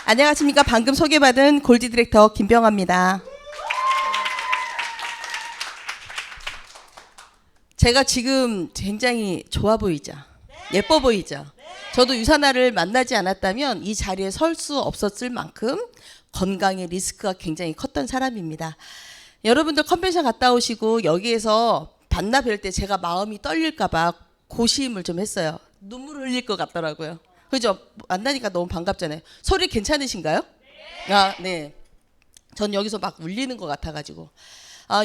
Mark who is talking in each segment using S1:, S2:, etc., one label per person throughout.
S1: 안녕하십니까. 방금 소개받은 골드 디렉터 김병아입니다. 제가 지금 굉장히 좋아 보이죠? 예뻐 보이죠? 저도 유사나를 만나지 않았다면 이 자리에 설 수 없었을 만큼 건강의 리스크가 굉장히 컸던 사람입니다. 여러분들 컨벤션 갔다 오시고 여기에서 만나 뵐 때 제가 마음이 떨릴까봐 고심을 좀 했어요. 눈물 흘릴 것 같더라고요. 그죠? 만나니까 너무 반갑잖아요. 소리 괜찮으신가요? 아, 네. 전 여기서 막 울리는 것 같아가지고.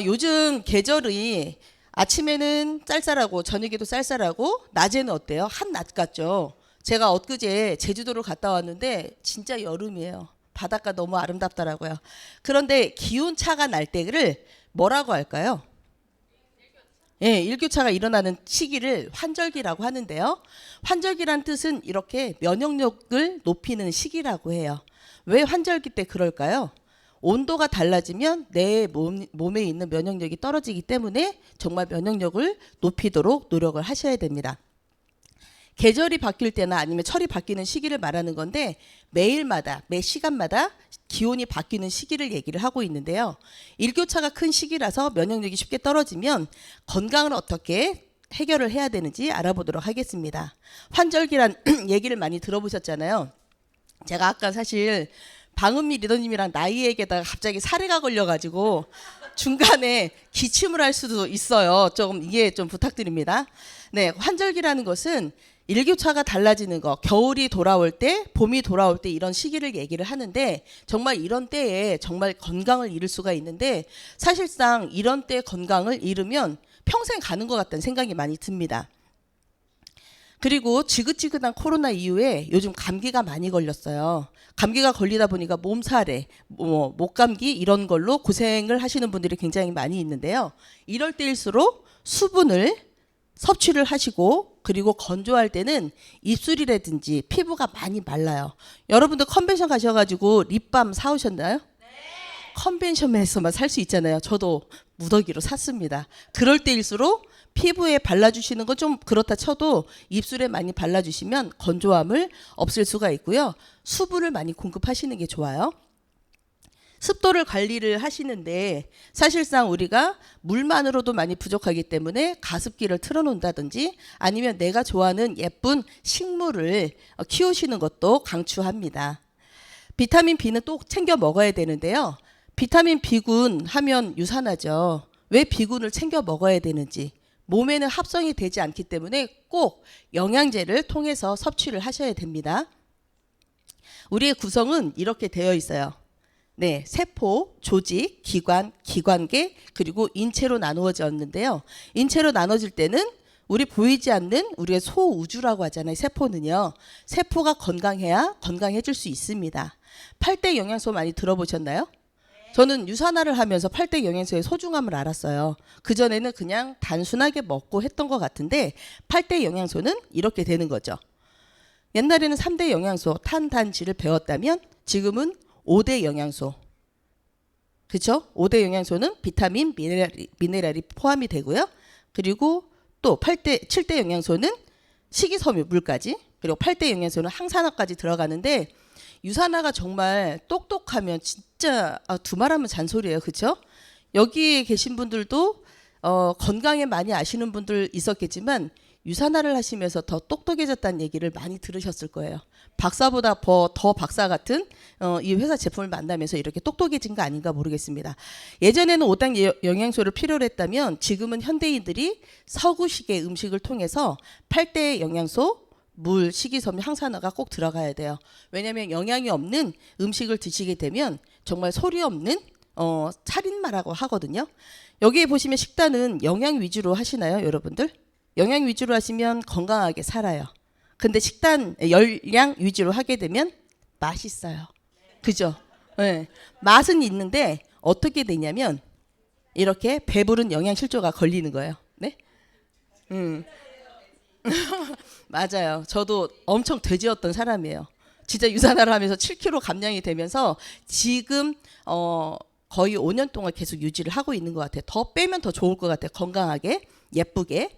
S1: 요즘 계절이 아침에는 쌀쌀하고 저녁에도 쌀쌀하고 낮에는 어때요? 한낮 같죠? 제가 엊그제 제주도를 갔다 왔는데 진짜 여름이에요. 바닷가 너무 아름답더라고요. 그런데 기온차가 날 때를 뭐라고 할까요? 예, 일교차가 일어나는 시기를 환절기라고 하는데요. 환절기란 뜻은 이렇게 면역력을 높이는 시기라고 해요. 왜 환절기 때 그럴까요? 온도가 달라지면 내 몸에 있는 면역력이 떨어지기 때문에 정말 면역력을 높이도록 노력을 하셔야 됩니다. 계절이 바뀔 때나 아니면 철이 바뀌는 시기를 말하는 건데 매일마다 매 시간마다 기온이 바뀌는 시기를 얘기를 하고 있는데요. 일교차가 큰 시기라서 면역력이 쉽게 떨어지면 건강을 어떻게 해결을 해야 되는지 알아보도록 하겠습니다. 환절기란 얘기를 많이 들어보셨잖아요. 제가 아까 사실 방은미 리더님이랑 나이 얘기에다가 갑자기 사례가 걸려가지고 중간에 기침을 할 수도 있어요. 조금 이해 좀 부탁드립니다. 네, 환절기라는 것은 일교차가 달라지는 거, 겨울이 돌아올 때, 봄이 돌아올 때 이런 시기를 얘기를 하는데 정말 이런 때에 정말 건강을 잃을 수가 있는데 사실상 이런 때 건강을 잃으면 평생 가는 것 같다는 생각이 많이 듭니다. 그리고 지긋지긋한 코로나 이후에 요즘 감기가 많이 걸렸어요. 감기가 걸리다 보니까 몸살에 목감기 이런 걸로 고생을 하시는 분들이 굉장히 많이 있는데요. 이럴 때일수록 수분을 섭취를 하시고 그리고 건조할 때는 입술이라든지 피부가 많이 말라요. 여러분들 컨벤션 가셔가지고 립밤 사오셨나요? 네. 컨벤션에서만 살 수 있잖아요. 저도 무더기로 샀습니다. 그럴 때일수록 피부에 발라주시는 건 좀 그렇다 쳐도 입술에 많이 발라주시면 건조함을 없앨 수가 있고요. 수분을 많이 공급하시는 게 좋아요. 습도를 관리를 하시는데 사실상 우리가 물만으로도 많이 부족하기 때문에 가습기를 틀어놓는다든지 아니면 내가 좋아하는 예쁜 식물을 키우시는 것도 강추합니다. 비타민 B는 또 챙겨 먹어야 되는데요. 비타민 B군 하면 유산하죠. 왜 B군을 챙겨 먹어야 되는지 몸에는 합성이 되지 않기 때문에 꼭 영양제를 통해서 섭취를 하셔야 됩니다. 우리의 구성은 이렇게 되어 있어요. 네, 세포, 조직, 기관, 기관계, 그리고 인체로 나누어졌는데요. 인체로 나눠질 때는 우리 보이지 않는 우리의 소우주라고 하잖아요. 세포는요. 세포가 건강해야 건강해질 수 있습니다. 8대 영양소 많이 들어보셨나요? 저는 유산화를 하면서 8대 영양소의 소중함을 알았어요. 그전에는 그냥 단순하게 먹고 했던 것 같은데 8대 영양소는 이렇게 되는 거죠. 옛날에는 3대 영양소, 탄, 단, 지를 배웠다면 지금은 5대 영양소. 그렇죠? 5대 영양소는 비타민, 미네랄이 포함이 되고요. 그리고 또 7대 영양소는 식이섬유, 물까지. 그리고 8대 영양소는 항산화까지 들어가는데 유산화가 정말 똑똑하면 진짜 두말하면 잔소리예요. 그렇죠? 여기에 계신 분들도 건강에 많이 아시는 분들 있었겠지만 유산화를 하시면서 더 똑똑해졌다는 얘기를 많이 들으셨을 거예요. 박사보다 더 박사 같은 이 회사 제품을 만나면서 이렇게 똑똑해진 거 아닌가 모르겠습니다. 예전에는 5당 영양소를 필요로 했다면 지금은 현대인들이 서구식의 음식을 통해서 8대 영양소, 물, 식이섬유, 항산화가 꼭 들어가야 돼요. 왜냐하면 영양이 없는 음식을 드시게 되면 정말 소리 없는 살인마라고 하거든요. 여기에 보시면 식단은 영양 위주로 하시나요, 여러분들? 영양 위주로 하시면 건강하게 살아요. 근데 식단 열량 위주로 하게 되면 맛있어요. 그죠? 네. 맛은 있는데 어떻게 되냐면 이렇게 배부른 영양실조가 걸리는 거예요. 네? 맞아요. 저도 엄청 돼지였던 사람이에요. 진짜 유산화를 하면서 7kg 감량이 되면서 지금 거의 5년 동안 계속 유지를 하고 있는 것 같아요. 더 빼면 더 좋을 것 같아요. 건강하게, 예쁘게.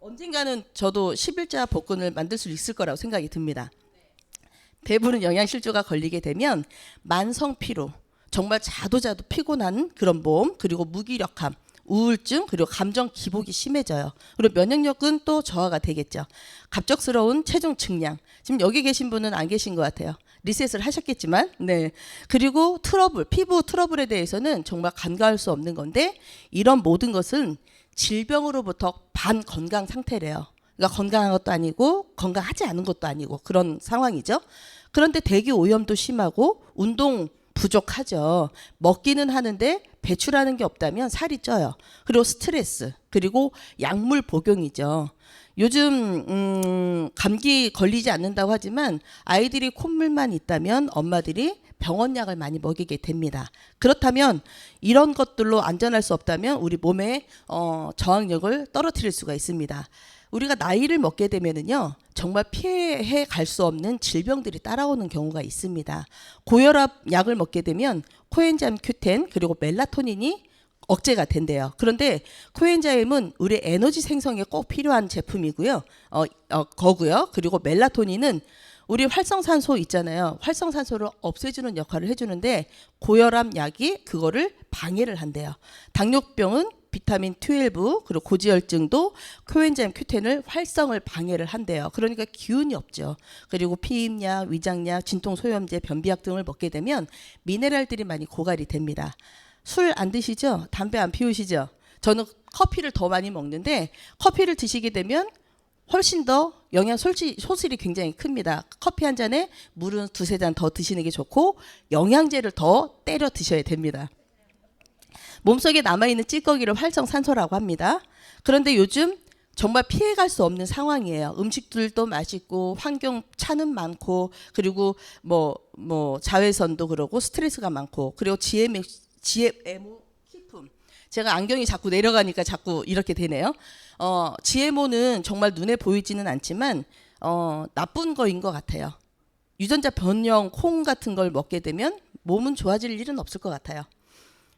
S1: 언젠가는 저도 11자 복근을 만들 수 있을 거라고 생각이 듭니다. 대부분 영양실조가 걸리게 되면 만성 피로, 정말 자도 피곤한 그런 몸, 그리고 무기력함, 우울증, 그리고 감정 기복이 심해져요. 그리고 면역력은 또 저하가 되겠죠. 갑작스러운 체중 증량. 지금 여기 계신 분은 안 계신 것 같아요. 리셋을 하셨겠지만, 네. 그리고 트러블, 피부 트러블에 대해서는 정말 간과할 수 없는 건데, 이런 모든 것은 질병으로부터 반건강 상태래요. 그러니까 건강한 것도 아니고 건강하지 않은 것도 아니고 그런 상황이죠. 그런데 대기 오염도 심하고 운동 부족하죠. 먹기는 하는데 배출하는 게 없다면 살이 쪄요. 그리고 스트레스, 그리고 약물 복용이죠. 요즘 감기 걸리지 않는다고 하지만 아이들이 콧물만 있다면 엄마들이 병원약을 많이 먹이게 됩니다. 그렇다면 이런 것들로 안전할 수 없다면 우리 몸의 저항력을 떨어뜨릴 수가 있습니다. 우리가 나이를 먹게 되면은요, 정말 피해 갈 수 없는 질병들이 따라오는 경우가 있습니다. 고혈압 약을 먹게 되면 코엔자임 Q10 그리고 멜라토닌이 억제가 된대요. 그런데 코엔자임은 우리 에너지 생성에 꼭 필요한 제품이고요. 거고요. 그리고 멜라토닌은 우리 활성산소 있잖아요. 활성산소를 없애주는 역할을 해주는데 고혈압 약이 그거를 방해를 한대요. 당뇨병은 비타민 12 그리고 고지혈증도 코엔자임 Q10을 활성을 방해를 한대요. 그러니까 기운이 없죠. 그리고 피임약, 위장약, 진통소염제, 변비약 등을 먹게 되면 미네랄들이 많이 고갈이 됩니다. 술 안 드시죠? 담배 안 피우시죠? 저는 커피를 더 많이 먹는데 커피를 드시게 되면 훨씬 더 영양 소실이 굉장히 큽니다. 커피 한 잔에 물은 두세 잔 더 드시는 게 좋고 영양제를 더 때려 드셔야 됩니다. 몸속에 남아있는 찌꺼기를 활성산소라고 합니다. 그런데 요즘 정말 피해갈 수 없는 상황이에요. 음식들도 맛있고 환경 차는 많고 그리고 뭐 자외선도 그러고 스트레스가 많고 그리고 GMO 식품. 제가 안경이 자꾸 내려가니까 자꾸 이렇게 되네요. GMO는 정말 눈에 보이지는 않지만 나쁜 거인 것 같아요. 유전자 변형 콩 같은 걸 먹게 되면 몸은 좋아질 일은 없을 것 같아요.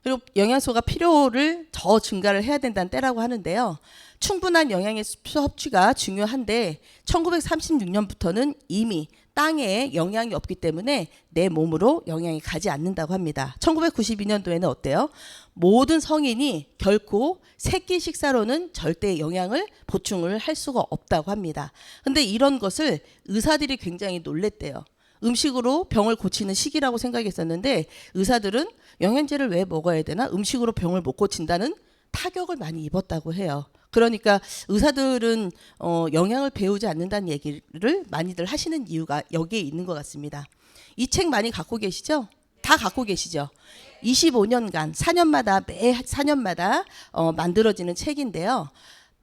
S1: 그리고 영양소가 필요를 더 증가를 해야 된다는 때라고 하는데요. 충분한 영양의 섭취가 중요한데 1936년부터는 이미 땅에 영양이 없기 때문에 내 몸으로 영양이 가지 않는다고 합니다. 1992년도에는 어때요? 모든 성인이 결코 세끼 식사로는 절대 영양을 보충을 할 수가 없다고 합니다. 근데 이런 것을 의사들이 굉장히 놀랬대요. 음식으로 병을 고치는 시기라고 생각했었는데 의사들은 영양제를 왜 먹어야 되나? 음식으로 병을 못 고친다는 타격을 많이 입었다고 해요. 그러니까 의사들은 영양을 배우지 않는다는 얘기를 많이들 하시는 이유가 여기에 있는 것 같습니다. 이 책 많이 갖고 계시죠? 다 갖고 계시죠? 25년간 4년마다 매 4년마다 만들어지는 책인데요.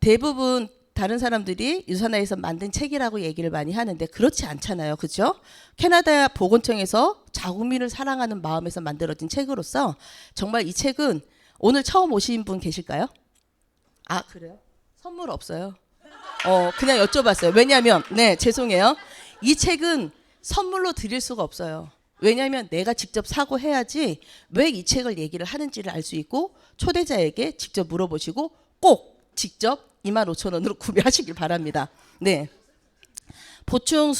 S1: 대부분 다른 사람들이 유산화에서 만든 책이라고 얘기를 많이 하는데 그렇지 않잖아요. 그렇죠? 캐나다 보건청에서 자국민을 사랑하는 마음에서 만들어진 책으로서 정말 이 책은 오늘 처음 오신 분 계실까요? 아, 그래요? 선물 없어요. 그냥 여쭤봤어요. 왜냐하면 네, 죄송해요. 이 책은 선물로 드릴 수가 없어요. 왜냐하면 내가 직접 사고 해야지 왜 이 책을 얘기를 하는지를 알 수 있고 초대자에게 직접 물어보시고 꼭 직접 25,000원으로 구매하시길 바랍니다. 네. 보충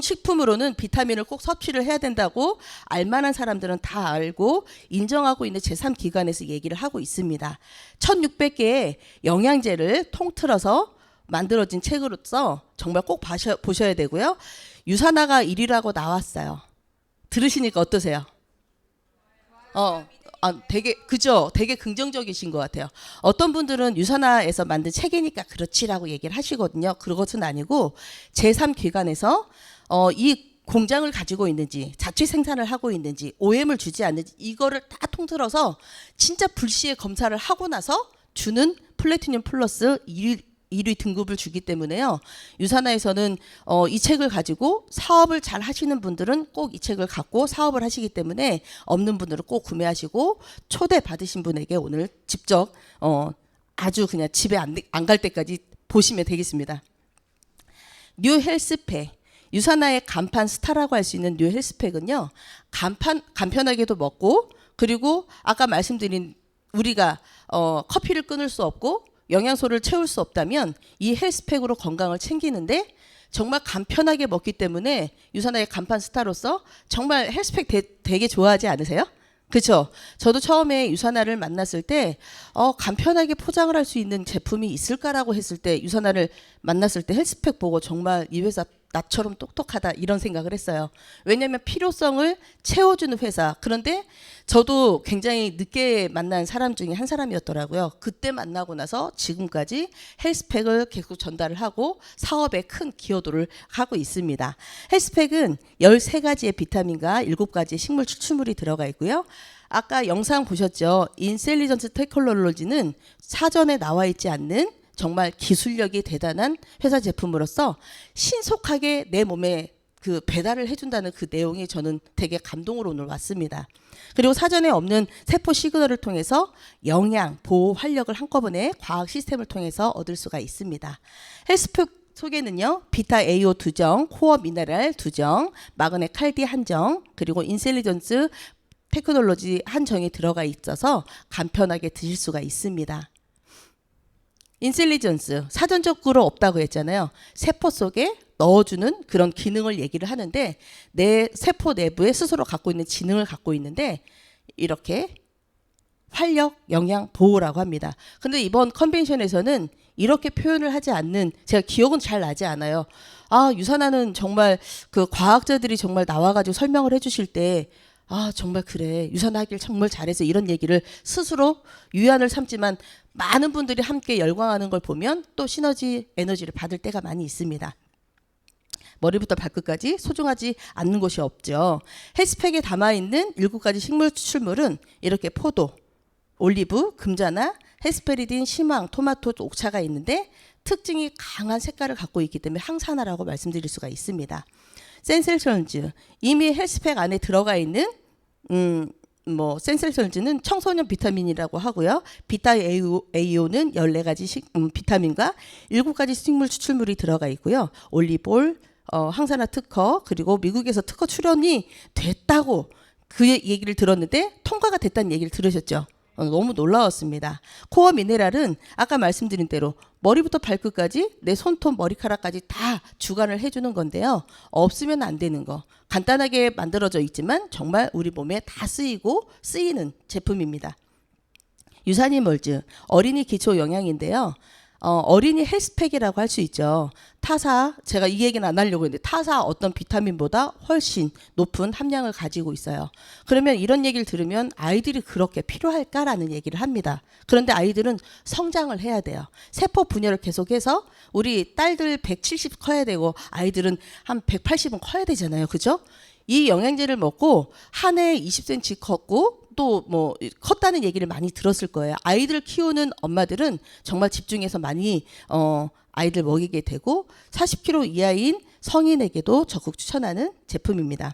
S1: 식품으로는 비타민을 꼭 섭취를 해야 된다고 알만한 사람들은 다 알고 인정하고 있는 제3기관에서 얘기를 하고 있습니다. 1600개의 영양제를 통틀어서 만들어진 책으로서 정말 꼭 보셔야 되고요. 유산화가 1위라고 나왔어요. 들으시니까 어떠세요? 되게 그죠? 되게 긍정적이신 것 같아요. 어떤 분들은 유산화에서 만든 책이니까 그렇지라고 얘기를 하시거든요. 그것은 아니고 제3기관에서 이 공장을 가지고 있는지 자체 생산을 하고 있는지 OM을 주지 않는지 이거를 다 통틀어서 진짜 불시에 검사를 하고 나서 주는 플래티늄 플러스 1위 등급을 주기 때문에요. 유산화에서는 이 책을 가지고 사업을 잘 하시는 분들은 꼭 이 책을 갖고 사업을 하시기 때문에 없는 분들은 꼭 구매하시고 초대 받으신 분에게 오늘 직접 아주 그냥 집에 안 갈 때까지 보시면 되겠습니다. 뉴 헬스팩. 유산화의 간판 스타라고 할 수 있는 뉴 헬스팩은요. 간편하게도 먹고 그리고 아까 말씀드린 우리가 커피를 끊을 수 없고 영양소를 채울 수 없다면 이 헬스팩으로 건강을 챙기는데 정말 간편하게 먹기 때문에 유산화의 간판 스타로서 정말 헬스팩 되게 좋아하지 않으세요? 그렇죠. 저도 처음에 유산화를 만났을 때 간편하게 포장을 할 수 있는 제품이 있을까라고 했을 때 유산화를 만났을 때 헬스팩 보고 정말 이 회사 나처럼 똑똑하다 이런 생각을 했어요. 왜냐하면 필요성을 채워주는 회사. 그런데 저도 굉장히 늦게 만난 사람 중에 한 사람이었더라고요. 그때 만나고 나서 지금까지 헬스팩을 계속 전달을 하고 사업에 큰 기여도를 하고 있습니다. 헬스팩은 13가지의 비타민과 7가지의 식물 추출물이 들어가 있고요. 아까 영상 보셨죠? 인셀리전트 테크놀로지는 사전에 나와 있지 않는 정말 기술력이 대단한 회사 제품으로서 신속하게 내 몸에 그 배달을 해준다는 그 내용이 저는 되게 감동으로 오늘 왔습니다. 그리고 사전에 없는 세포 시그널을 통해서 영양, 보호, 활력을 한꺼번에 과학 시스템을 통해서 얻을 수가 있습니다. 헬스팩 속에는요, 비타 AO 2정, 코어 미네랄 2정, 마그네 칼디 1정, 그리고 인셀리전스 테크놀로지 1정이 들어가 있어서 간편하게 드실 수가 있습니다. 인셀리전스 사전적으로 없다고 했잖아요. 세포 속에 넣어주는 그런 기능을 얘기를 하는데 내 세포 내부에 스스로 갖고 있는 지능을 갖고 있는데 이렇게 활력, 영양, 보호라고 합니다. 근데 이번 컨벤션에서는 이렇게 표현을 하지 않는, 제가 기억은 잘 나지 않아요. 유산화는 정말 그 과학자들이 정말 나와가지고 설명을 해주실 때 정말 그래, 유산하길 정말 잘해서 이런 얘기를 스스로 유안을 삼지만 많은 분들이 함께 열광하는 걸 보면 또 시너지 에너지를 받을 때가 많이 있습니다. 머리부터 발끝까지 소중하지 않는 곳이 없죠. 헬스팩에 담아있는 7가지 식물 추출물은 이렇게 포도, 올리브, 금자나, 헤스페리딘, 시망, 토마토, 옥차가 있는데 특징이 강한 색깔을 갖고 있기 때문에 항산화라고 말씀드릴 수가 있습니다. 센셀션즈, 이미 헬스팩 안에 들어가 있는 센셀션즈는 청소년 비타민이라고 하고요. 비타 AO는 14가지 비타민과 7가지 식물 추출물이 들어가 있고요. 올리볼, 항산화 특허, 그리고 미국에서 특허 출원이 됐다고 그 얘기를 들었는데 통과가 됐다는 얘기를 들으셨죠? 너무 놀라웠습니다. 코어 미네랄은 아까 말씀드린 대로 머리부터 발끝까지 내 손톱 머리카락까지 다 주관을 해주는 건데요. 없으면 안 되는 거. 간단하게 만들어져 있지만 정말 우리 몸에 다 쓰이고 쓰이는 제품입니다. 유산이 멀즈, 어린이 기초 영양인데요. 어린이 헬스팩이라고 할 수 있죠. 타사, 제가 이 얘기는 안 하려고 했는데 타사 어떤 비타민보다 훨씬 높은 함량을 가지고 있어요. 그러면 이런 얘기를 들으면 아이들이 그렇게 필요할까라는 얘기를 합니다. 그런데 아이들은 성장을 해야 돼요. 세포 분열을 계속해서 우리 딸들 170 커야 되고 아이들은 한 180은 커야 되잖아요. 그죠? 이 영양제를 먹고 한 해에 20cm 컸고 또 뭐 컸다는 얘기를 많이 들었을 거예요. 아이들 키우는 엄마들은 정말 집중해서 많이 아이들 먹이게 되고 40kg 이하인 성인에게도 적극 추천하는 제품입니다.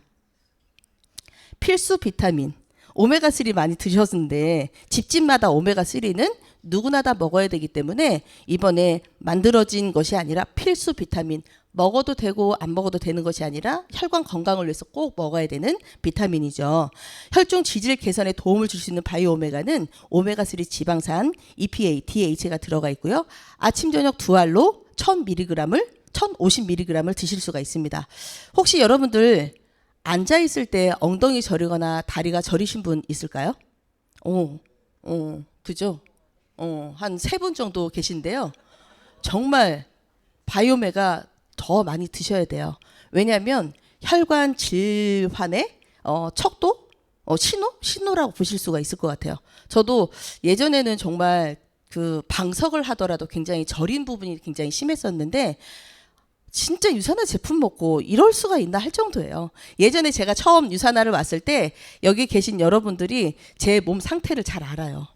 S1: 필수 비타민 오메가3 많이 드셨는데 집집마다 오메가3는 누구나 다 먹어야 되기 때문에 이번에 만들어진 것이 아니라 필수 비타민, 먹어도 되고 안 먹어도 되는 것이 아니라 혈관 건강을 위해서 꼭 먹어야 되는 비타민이죠. 혈중 지질 개선에 도움을 줄 수 있는 바이오 오메가는 오메가3 지방산, EPA, DHA가 들어가 있고요. 아침 저녁 두 알로 1000mg을 1050mg을 드실 수가 있습니다. 혹시 여러분들 앉아 있을 때 엉덩이 저리거나 다리가 저리신 분 있을까요? 그죠? 한 3분 정도 계신데요. 정말 바이오메가 더 많이 드셔야 돼요. 왜냐하면 혈관 질환의 척도, 신호라고 보실 수가 있을 것 같아요. 저도 예전에는 정말 그 방석을 하더라도 굉장히 저린 부분이 굉장히 심했었는데 진짜 유산화 제품 먹고 이럴 수가 있나 할 정도예요. 예전에 제가 처음 유산화를 왔을 때 여기 계신 여러분들이 제 몸 상태를 잘 알아요.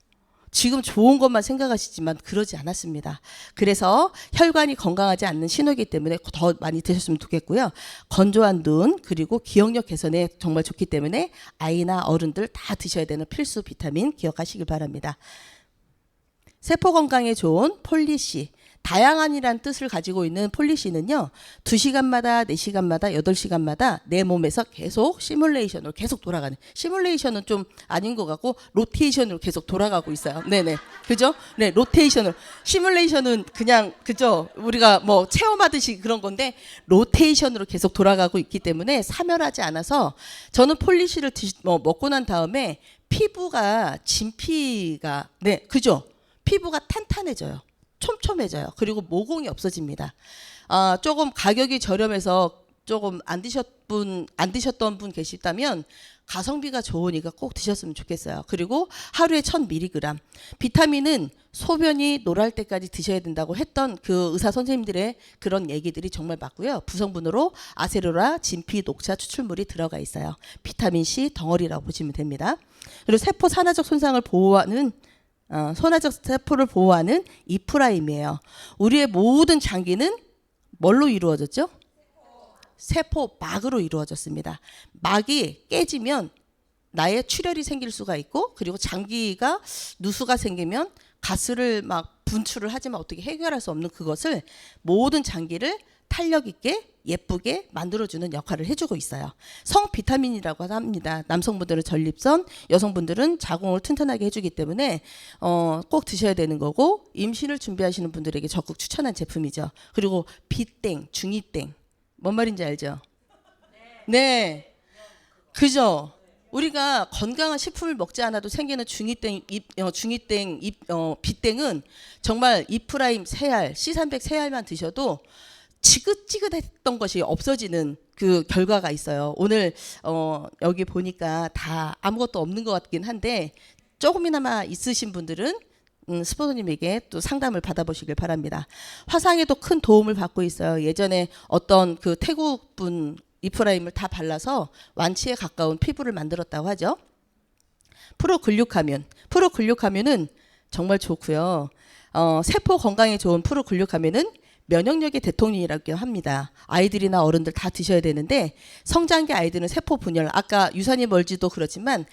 S1: 지금 좋은 것만 생각하시지만 그러지 않았습니다. 그래서 혈관이 건강하지 않는 신호이기 때문에 더 많이 드셨으면 좋겠고요. 건조한 눈 그리고 기억력 개선에 정말 좋기 때문에 아이나 어른들 다 드셔야 되는 필수 비타민 기억하시길 바랍니다. 세포 건강에 좋은 폴리시, 다양한이란 뜻을 가지고 있는 폴리시는요. 2시간마다 4시간마다 8시간마다 내 몸에서 계속 시뮬레이션으로 계속 돌아가는, 시뮬레이션은 좀 아닌 것 같고 로테이션으로 계속 돌아가고 있어요. 네네. 그죠? 네, 로테이션으로. 시뮬레이션은 그냥 그죠? 우리가 뭐 체험하듯이 그런 건데 로테이션으로 계속 돌아가고 있기 때문에 사멸하지 않아서 저는 폴리시를 먹고 난 다음에 피부가 진피가 네, 그죠? 피부가 탄탄해져요. 촘촘해져요. 그리고 모공이 없어집니다. 조금 가격이 저렴해서 조금 안 드셨던 분 계시다면 가성비가 좋으니까 꼭 드셨으면 좋겠어요. 그리고 하루에 1000mg. 비타민은 소변이 노랄 때까지 드셔야 된다고 했던 그 의사 선생님들의 그런 얘기들이 정말 맞고요. 부성분으로 아세로라, 진피, 녹차 추출물이 들어가 있어요. 비타민 C 덩어리라고 보시면 됩니다. 그리고 세포 산화적 손상을 보호하는 손화적 세포를 보호하는 이프라임이에요. 우리의 모든 장기는 뭘로 이루어졌죠? 세포막으로 이루어졌습니다. 막이 깨지면 나의 출혈이 생길 수가 있고, 그리고 장기가 누수가 생기면 가스를 막 분출을 하지만 어떻게 해결할 수 없는 그것을 모든 장기를 탄력 있게 예쁘게 만들어주는 역할을 해주고 있어요. 성비타민이라고 합니다. 남성분들은 전립선, 여성분들은 자궁을 튼튼하게 해주기 때문에 꼭 드셔야 되는 거고, 임신을 준비하시는 분들에게 적극 추천한 제품이죠. 그리고 비땡, 중이땡, 뭔 말인지 알죠? 네, 그죠? 우리가 건강한 식품을 먹지 않아도 생기는 비땡은 정말 이프라임 세알, C300 세알만 드셔도 지긋지긋했던 것이 없어지는 그 결과가 있어요. 오늘 여기 보니까 다 아무것도 없는 것 같긴 한데 조금이나마 있으신 분들은 스포너님에게 또 상담을 받아보시길 바랍니다. 화상에도 큰 도움을 받고 있어요. 예전에 어떤 그 태국 분 이프라임을 다 발라서 완치에 가까운 피부를 만들었다고 하죠. 프로글루카민은 정말 좋고요. 세포 건강에 좋은 프로글루카민은 면역력의 대통령이라고 합니다. 아이들이나 어른들 다 드셔야 되는데, 성장기 아이들은 세포 분열, 아까 유산이 멀지도 그렇지만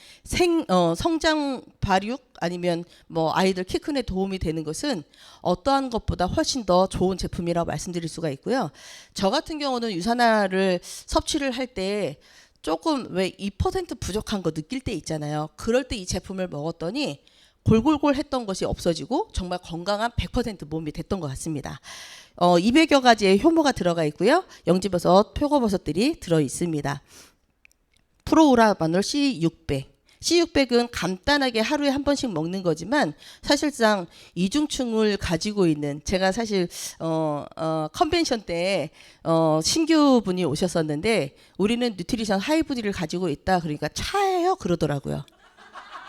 S1: 성장 발육 아니면 뭐 아이들 키 크는 데 도움이 되는 것은 어떠한 것보다 훨씬 더 좋은 제품이라고 말씀드릴 수가 있고요. 저 같은 경우는 유산화를 섭취를 할 때 조금 왜 2% 부족한 거 느낄 때 있잖아요. 그럴 때 이 제품을 먹었더니 골골골 했던 것이 없어지고 정말 건강한 100% 몸이 됐던 것 같습니다. 200여 가지의 효모가 들어가 있고요. 영지버섯, 표고버섯들이 들어 있습니다. 프로우라바놀 C600은 간단하게 하루에 한 번씩 먹는 거지만 사실상 이중충을 가지고 있는, 제가 사실 컨벤션 때 신규 분이 오셨었는데 우리는 뉴트리션 하이브리드를 가지고 있다, 그러니까 차예요 그러더라고요.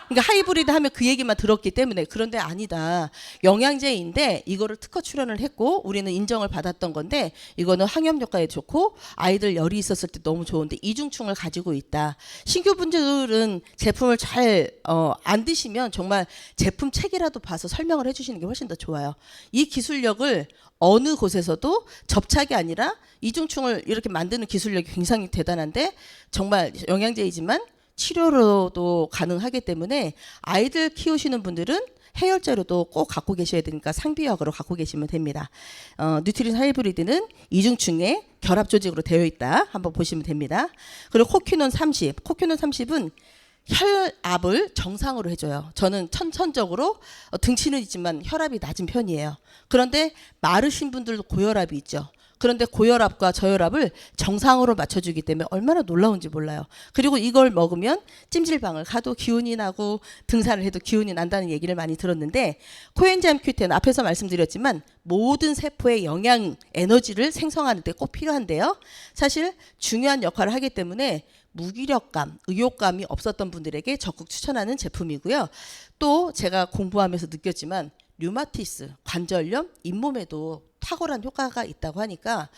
S1: 그러니까 하이브리드 하면 그 얘기만 들었기 때문에. 그런데 아니다. 영양제인데 이거를 특허 출원을 했고 우리는 인정을 받았던 건데, 이거는 항염 효과에 좋고 아이들 열이 있었을 때 너무 좋은데 이중충을 가지고 있다. 신규분들은 제품을 잘 안 드시면 정말 제품 책이라도 봐서 설명을 해주시는 게 훨씬 더 좋아요. 이 기술력을 어느 곳에서도 접착이 아니라 이중충을 이렇게 만드는 기술력이 굉장히 대단한데, 정말 영양제이지만 치료로도 가능하기 때문에 아이들 키우시는 분들은 해열제로도 꼭 갖고 계셔야 되니까 상비약으로 갖고 계시면 됩니다. 뉴트리션 하이브리드는 이중충의 결합 조직으로 되어 있다. 한번 보시면 됩니다. 그리고 코큐논 30은 혈압을 정상으로 해줘요. 저는 천천적으로 등치는 있지만 혈압이 낮은 편이에요. 그런데 마르신 분들도 고혈압이 있죠. 그런데 고혈압과 저혈압을 정상으로 맞춰주기 때문에 얼마나 놀라운지 몰라요. 그리고 이걸 먹으면 찜질방을 가도 기운이 나고 등산을 해도 기운이 난다는 얘기를 많이 들었는데, 코엔자임 Q10 앞에서 말씀드렸지만 모든 세포의 영양 에너지를 생성하는 데 꼭 필요한데요. 사실 중요한 역할을 하기 때문에 무기력감, 의욕감이 없었던 분들에게 적극 추천하는 제품이고요. 또 제가 공부하면서 느꼈지만 류마티스, 관절염, 잇몸에도 탁월한 효과가 있다고 하니까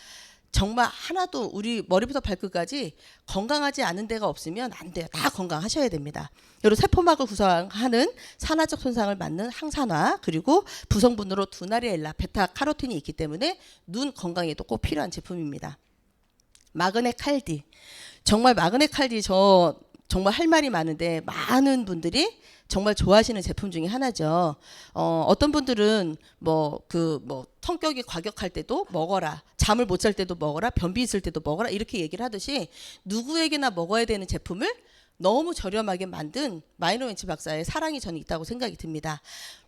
S1: 정말 하나도 우리 머리부터 발끝까지 건강하지 않은 데가 없으면 안 돼요. 다 건강하셔야 됩니다. 그리고 세포막을 구성하는 산화적 손상을 막는 항산화, 그리고 부성분으로 두나리엘라, 베타카로틴이 있기 때문에 눈 건강에도 꼭 필요한 제품입니다. 마그네 칼디. 정말 마그네 칼디 저 정말 할 말이 많은데 많은 분들이 정말 좋아하시는 제품 중에 하나죠. 어떤 분들은 성격이 과격할 때도 먹어라. 잠을 못 잘 때도 먹어라. 변비 있을 때도 먹어라. 이렇게 얘기를 하듯이 누구에게나 먹어야 되는 제품을 너무 저렴하게 만든 마이너웬치 박사의 사랑이 저는 있다고 생각이 듭니다.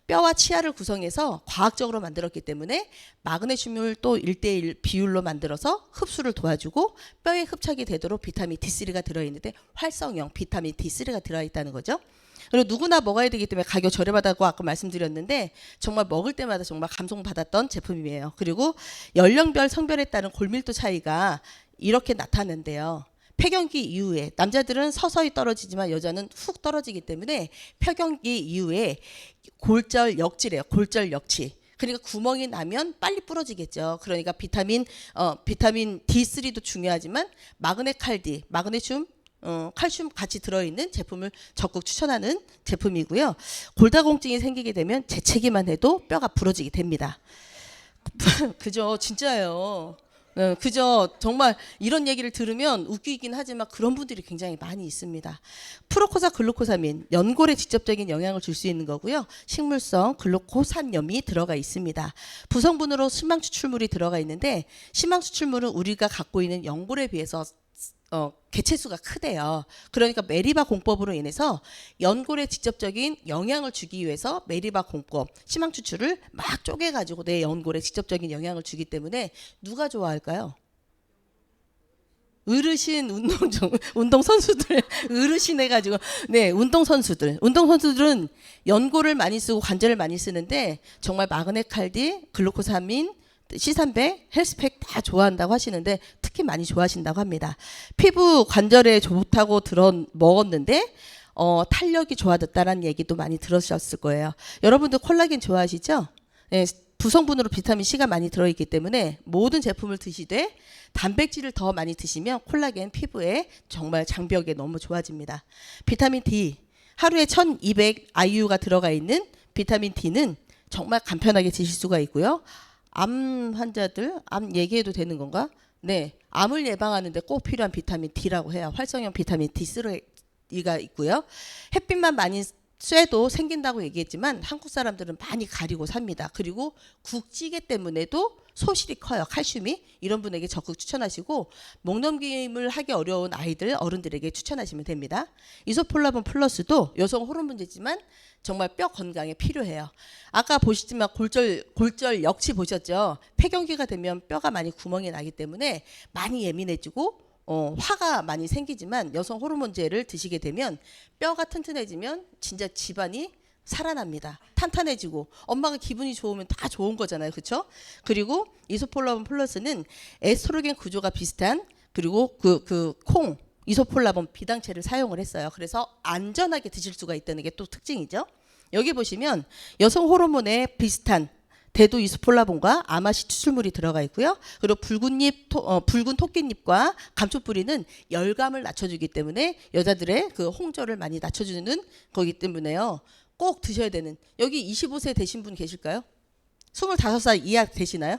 S1: 뼈와 치아를 구성해서 과학적으로 만들었기 때문에 마그네슘을 또 1대1 비율로 만들어서 흡수를 도와주고 뼈에 흡착이 되도록 비타민 D3가 들어있는데 활성형 비타민 D3가 들어있다는 거죠. 그리고 누구나 먹어야 되기 때문에 가격 저렴하다고 아까 말씀드렸는데 정말 먹을 때마다 정말 감동받았던 제품이에요. 그리고 연령별 성별에 따른 골밀도 차이가 이렇게 나타나는데요. 폐경기 이후에 남자들은 서서히 떨어지지만 여자는 훅 떨어지기 때문에 폐경기 이후에 골절 역치래요. 골절 역치. 그러니까 구멍이 나면 빨리 부러지겠죠. 그러니까 비타민 D3도 중요하지만 마그네칼디, 마그네슘, 칼슘 같이 들어있는 제품을 적극 추천하는 제품이고요. 골다공증이 생기게 되면 재채기만 해도 뼈가 부러지게 됩니다. 그죠, 진짜예요. 그저 정말 이런 얘기를 들으면 웃기긴 하지만 그런 분들이 굉장히 많이 있습니다. 프로코사 글루코사민, 연골에 직접적인 영향을 줄 수 있는 거고요. 식물성 글루코산염이 들어가 있습니다. 부성분으로 신망추출물이 들어가 있는데 신망추출물은 우리가 갖고 있는 연골에 비해서 개체수가 크대요. 그러니까 메리바 공법으로 인해서 연골에 직접적인 영향을 주기 위해서 메리바 공법, 심항추출을 막 쪼개가지고 내 연골에 직접적인 영향을 주기 때문에 누가 좋아할까요? 어르신 운동 선수들 어르신 해가지고 네 운동 선수들은 연골을 많이 쓰고 관절을 많이 쓰는데 정말 마그네칼디, 글루코사민, C300, 헬스팩 다 좋아한다고 하시는데 특히 많이 좋아하신다고 합니다. 피부 관절에 좋다고 먹었는데 탄력이 좋아졌다는 얘기도 많이 들으셨을 거예요. 여러분들 콜라겐 좋아하시죠? 네, 부성분으로 비타민 C가 많이 들어있기 때문에 모든 제품을 드시되 단백질을 더 많이 드시면 콜라겐 피부에 정말 장벽에 너무 좋아집니다. 비타민 D, 하루에 1200 IU가 들어가 있는 비타민 D는 정말 간편하게 드실 수가 있고요. 암 환자들, 암 얘기해도 되는 건가? 네, 암을 예방하는데 꼭 필요한 비타민 D라고 해요. 활성형 비타민 D3가 있고요. 햇빛만 많이 쐬도 생긴다고 얘기했지만 한국 사람들은 많이 가리고 삽니다. 그리고 국찌개 때문에도 소실이 커요. 칼슘이. 이런 분에게 적극 추천하시고 목넘김을 하기 어려운 아이들, 어른들에게 추천하시면 됩니다. 이소폴라본 플러스도 여성 호르몬제지만 정말 뼈 건강에 필요해요. 아까 보시지만 골절 역치 보셨죠? 폐경기가 되면 뼈가 많이 구멍이 나기 때문에 많이 예민해지고 화가 많이 생기지만 여성 호르몬제를 드시게 되면 뼈가 튼튼해지면 진짜 집안이 살아납니다. 탄탄해지고 엄마가 기분이 좋으면 다 좋은 거잖아요. 그렇죠? 그리고 이소폴라본 플러스는 에스트로겐 구조가 비슷한 그리고 콩 이소폴라본 비당체를 사용을 했어요. 그래서 안전하게 드실 수가 있다는 게 또 특징이죠. 여기 보시면 여성 호르몬에 비슷한 대도 이소폴라본과 아마시 추출물이 들어가 있고요. 그리고 붉은 토끼잎과 감초뿌리는 열감을 낮춰주기 때문에 여자들의 그 홍조를 많이 낮춰주는 거기 때문에요. 꼭 드셔야 되는. 여기 25세 되신 분 계실까요? 25살 이하 되시나요?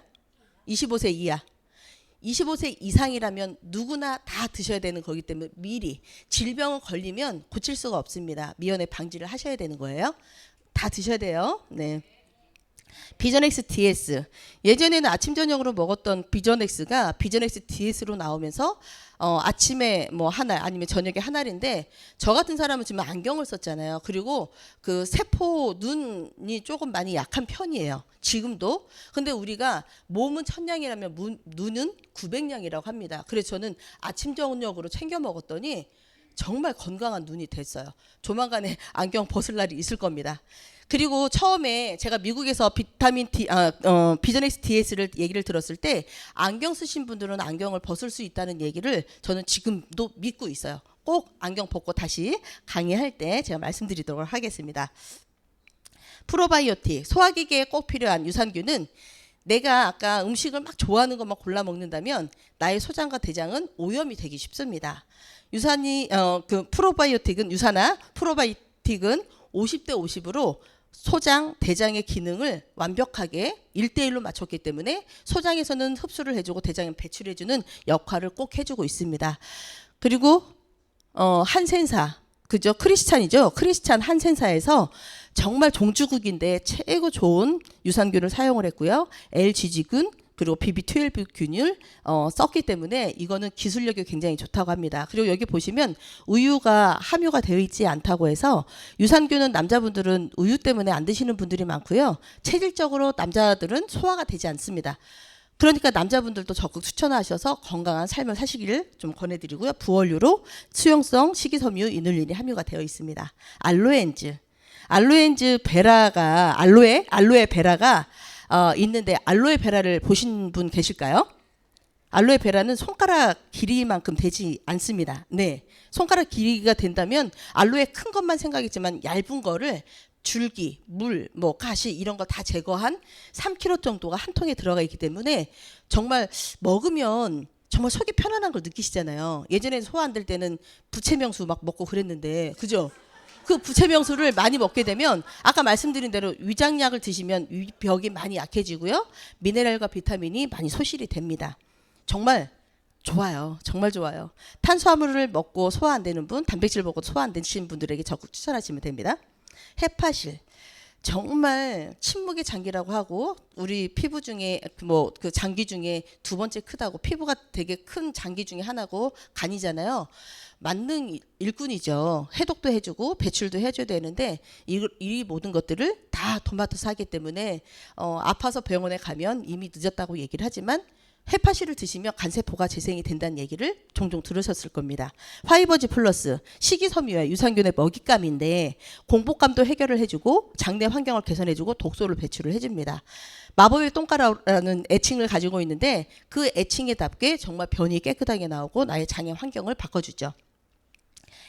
S1: 25세 이하. 25세 이상이라면 누구나 다 드셔야 되는 거기 때문에 미리 질병을 걸리면 고칠 수가 없습니다. 미연에 방지를 하셔야 되는 거예요. 다 드셔야 돼요. 네. 비전엑스 DS. 예전에는 아침 저녁으로 먹었던 비전엑스가 비전엑스 DS로 나오면서 아침에 뭐 한 알 아니면 저녁에 한 알인데 저 같은 사람은 지금 안경을 썼잖아요. 그리고 그 세포 눈이 조금 많이 약한 편이에요. 지금도. 근데 우리가 몸은 1000량이라면 눈은 900량이라고 합니다. 그래서 저는 아침 저녁으로 챙겨 먹었더니 정말 건강한 눈이 됐어요. 조만간에 안경 벗을 날이 있을 겁니다. 그리고 처음에 제가 미국에서 비전엑스 DS를 얘기를 들었을 때 안경 쓰신 분들은 안경을 벗을 수 있다는 얘기를 저는 지금도 믿고 있어요. 꼭 안경 벗고 다시 강의할 때 제가 말씀드리도록 하겠습니다. 프로바이오틱, 소화기계에 꼭 필요한 유산균은 내가 아까 음식을 막 좋아하는 것만 골라 먹는다면 나의 소장과 대장은 오염이 되기 쉽습니다. 프로바이오틱은 50대 50으로 소장, 대장의 기능을 완벽하게 1대1로 맞췄기 때문에 소장에서는 흡수를 해주고 대장에 배출해주는 역할을 꼭 해주고 있습니다. 그리고 한센사, 그죠? 크리스찬이죠. 크리스찬 한센사에서 정말 종주국인데 최고 좋은 유산균을 사용을 했고요. LGG균 그리고 BB12균을 썼기 때문에 이거는 기술력이 굉장히 좋다고 합니다. 그리고 여기 보시면 우유가 함유가 되어 있지 않다고 해서 유산균은 남자분들은 우유 때문에 안 드시는 분들이 많고요. 체질적으로 남자들은 소화가 되지 않습니다. 그러니까 남자분들도 적극 추천하셔서 건강한 삶을 사시기를 좀 권해드리고요. 부원류로 수용성 식이섬유 이눌린이 함유가 되어 있습니다. 알로엔즈 베라가 알로에 베라가 있는데 알로에 베라를 보신 분 계실까요? 알로에 베라는 손가락 길이만큼 되지 않습니다. 네, 손가락 길이가 된다면 알로에 큰 것만 생각했지만 얇은 거를 줄기, 물, 뭐 가시 이런 거 다 제거한 3kg 정도가 한 통에 들어가 있기 때문에 정말 먹으면 정말 속이 편안한 걸 느끼시잖아요. 예전에 소화 안 될 때는 부채명수 막 먹고 그랬는데, 그죠? 그 부채명수를 많이 먹게 되면 아까 말씀드린 대로 위장약을 드시면 위벽이 많이 약해지고요. 미네랄과 비타민이 많이 소실이 됩니다. 정말 좋아요. 정말 좋아요. 탄수화물을 먹고 소화 안 되는 분, 단백질 먹고 소화 안 되시는 분들에게 적극 추천하시면 됩니다. 헤파실. 정말 침묵의 장기라고 하고 우리 피부 중에 그 장기 중에 두 번째 크다고 피부가 되게 큰 장기 중에 하나고 간이잖아요. 만능 일꾼이죠. 해독도 해주고 배출도 해줘야 되는데 이 모든 것들을 다 도맡아서 하기 때문에 아파서 병원에 가면 이미 늦었다고 얘기를 하지만 헤파시를 드시면 간세포가 재생이 된다는 얘기를 종종 들으셨을 겁니다. 화이버즈 플러스 식이섬유와 유산균의 먹잇감인데 공복감도 해결을 해주고 장내 환경을 개선해주고 독소를 배출을 해줍니다. 마법의 똥가루라는 애칭을 가지고 있는데 그 애칭에답게 정말 변이 깨끗하게 나오고 나의 장의 환경을 바꿔주죠.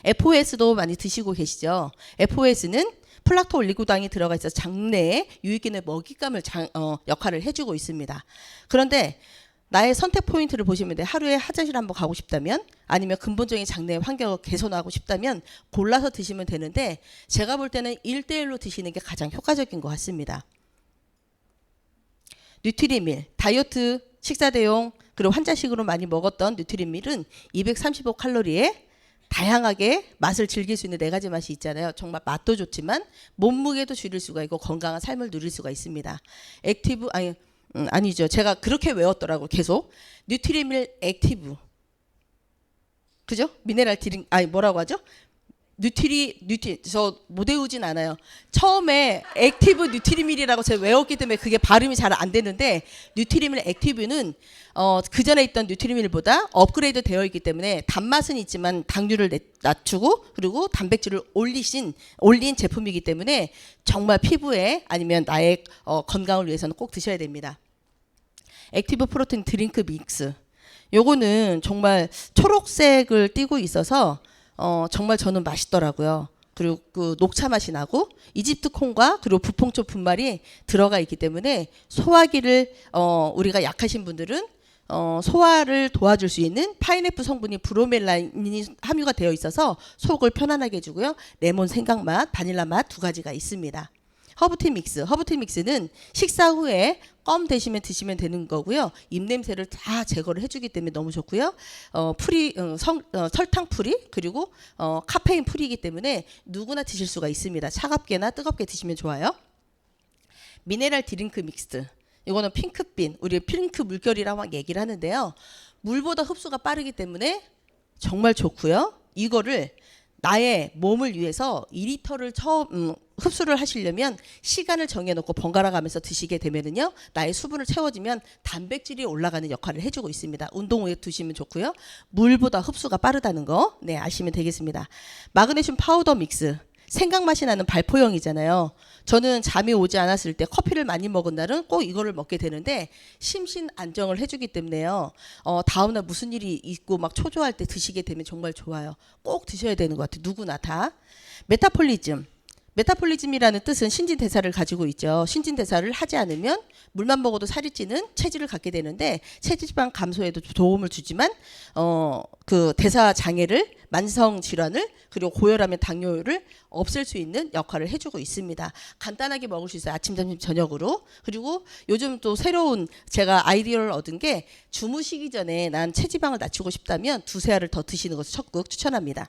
S1: FOS도 많이 드시고 계시죠. FOS는 플락토 올리고당이 들어가 있어서 장내에 유익균의 먹잇감을 역할을 해주고 있습니다. 그런데 나의 선택 포인트를 보시면 돼요. 하루에 화장실 한번 가고 싶다면 아니면 근본적인 장내 환경을 개선하고 싶다면 골라서 드시면 되는데 제가 볼 때는 1대1로 드시는 게 가장 효과적인 것 같습니다. 뉴트리밀, 다이어트 식사 대용 그리고 환자식으로 많이 먹었던 뉴트리밀은 235칼로리에 다양하게 맛을 즐길 수 있는 4가지 맛이 있잖아요. 정말 맛도 좋지만 몸무게도 줄일 수가 있고 건강한 삶을 누릴 수가 있습니다. 아니죠. 제가 그렇게 외웠더라고 계속. 뉴트리밀 액티브. 그죠? 미네랄 드링 뭐라고 하죠? 저 못 외우진 않아요. 처음에 액티브 뉴트리밀이라고 제가 외웠기 때문에 그게 발음이 잘 안 되는데 뉴트리밀 액티브는 그 전에 있던 뉴트리밀보다 업그레이드 되어 있기 때문에 단맛은 있지만 당류를 낮추고 그리고 단백질을 올린 제품이기 때문에 정말 피부에 아니면 나의 건강을 위해서는 꼭 드셔야 됩니다. 액티브 프로틴 드링크 믹스. 요거는 정말 초록색을 띠고 있어서 정말 저는 맛있더라고요. 그리고 그 녹차 맛이 나고 이집트 콩과 그리고 부풍초 분말이 들어가 있기 때문에 소화기를 우리가 약하신 분들은 소화를 도와줄 수 있는 파인애플 성분이 브로멜라닌이 함유가 되어 있어서 속을 편안하게 해주고요. 레몬 생강 맛, 바닐라 맛 2가지가 있습니다. 허브티 믹스는 식사 후에 껌 대시면 드시면 되는 거고요. 입냄새를 다 제거를 해주기 때문에 너무 좋고요. 설탕 프리 그리고 카페인 프리이기 때문에 누구나 드실 수가 있습니다. 차갑게나 뜨겁게 드시면 좋아요. 미네랄 드링크 믹스. 이거는 핑크빈, 우리 핑크 물결이라고 막 얘기를 하는데요. 물보다 흡수가 빠르기 때문에 정말 좋고요. 이거를 나의 몸을 위해서 2리터를 처음 흡수를 하시려면 시간을 정해놓고 번갈아 가면서 드시게 되면은요, 나의 수분을 채워지면 단백질이 올라가는 역할을 해주고 있습니다. 운동 후에 드시면 좋고요. 물보다 흡수가 빠르다는 거, 네, 아시면 되겠습니다. 마그네슘 파우더 믹스. 생강 맛이 나는 발포형이잖아요. 저는 잠이 오지 않았을 때 커피를 많이 먹은 날은 꼭 이거를 먹게 되는데 심신 안정을 해주기 때문에요. 다음날 무슨 일이 있고 막 초조할 때 드시게 되면 정말 좋아요. 꼭 드셔야 되는 것 같아요. 누구나 다. 메타폴리즘이라는 뜻은 신진대사를 가지고 있죠. 신진대사를 하지 않으면 물만 먹어도 살이 찌는 체질을 갖게 되는데 체지방 감소에도 도움을 주지만 그 대사 장애를 만성 질환을 그리고 고혈압의 당뇨를 없앨 수 있는 역할을 해주고 있습니다. 간단하게 먹을 수 있어요. 아침, 점심, 저녁으로. 그리고 요즘 또 새로운 제가 아이디어를 얻은 게 주무시기 전에 난 체지방을 낮추고 싶다면 2-3알을 더 드시는 것을 적극 추천합니다.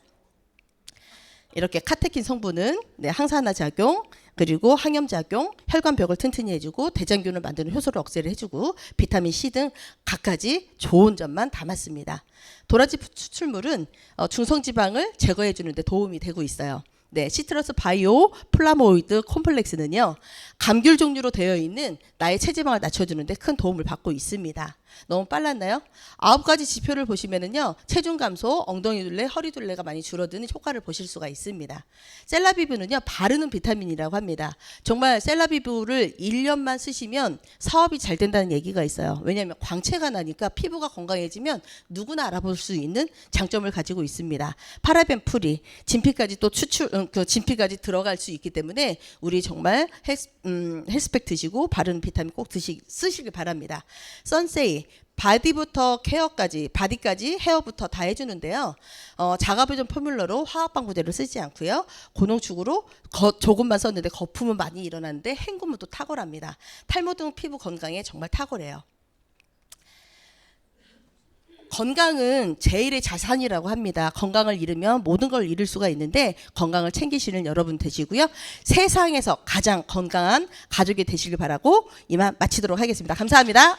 S1: 이렇게 카테킨 성분은 항산화 작용, 그리고 항염작용, 혈관벽을 튼튼히 해주고 대장균을 만드는 효소를 억제를 해주고 비타민 C 등 갖가지 좋은 점만 담았습니다. 도라지 추출물은 중성지방을 제거해 주는 데 도움이 되고 있어요. 네, 시트러스 바이오 플라모이드 콤플렉스는요, 감귤 종류로 되어 있는 나의 체지방을 낮춰주는 데 큰 도움을 받고 있습니다. 너무 빨랐나요? 9가지 지표를 보시면은요, 체중 감소, 엉덩이 둘레, 허리 둘레가 많이 줄어드는 효과를 보실 수가 있습니다. 셀라비브는요, 바르는 비타민이라고 합니다. 정말 셀라비브를 1년만 쓰시면 사업이 잘 된다는 얘기가 있어요. 왜냐하면 광채가 나니까 피부가 건강해지면 누구나 알아볼 수 있는 장점을 가지고 있습니다. 파라벤 프리, 진피까지 또 진피까지 들어갈 수 있기 때문에 우리 정말 헬스팩 드시고 바르는 비타민 꼭 쓰시길 바랍니다. 선세이, 바디부터 케어까지, 바디까지 헤어부터 다 해주는데요. 자가보존 포뮬러로 화학방부제를 쓰지 않고요. 고농축으로 조금만 썼는데 거품은 많이 일어나는데 헹굼은 또 탁월합니다. 탈모 등 피부 건강에 정말 탁월해요. 건강은 제일의 자산이라고 합니다. 건강을 잃으면 모든 걸 잃을 수가 있는데 건강을 챙기시는 여러분 되시고요. 세상에서 가장 건강한 가족이 되시길 바라고 이만 마치도록 하겠습니다. 감사합니다.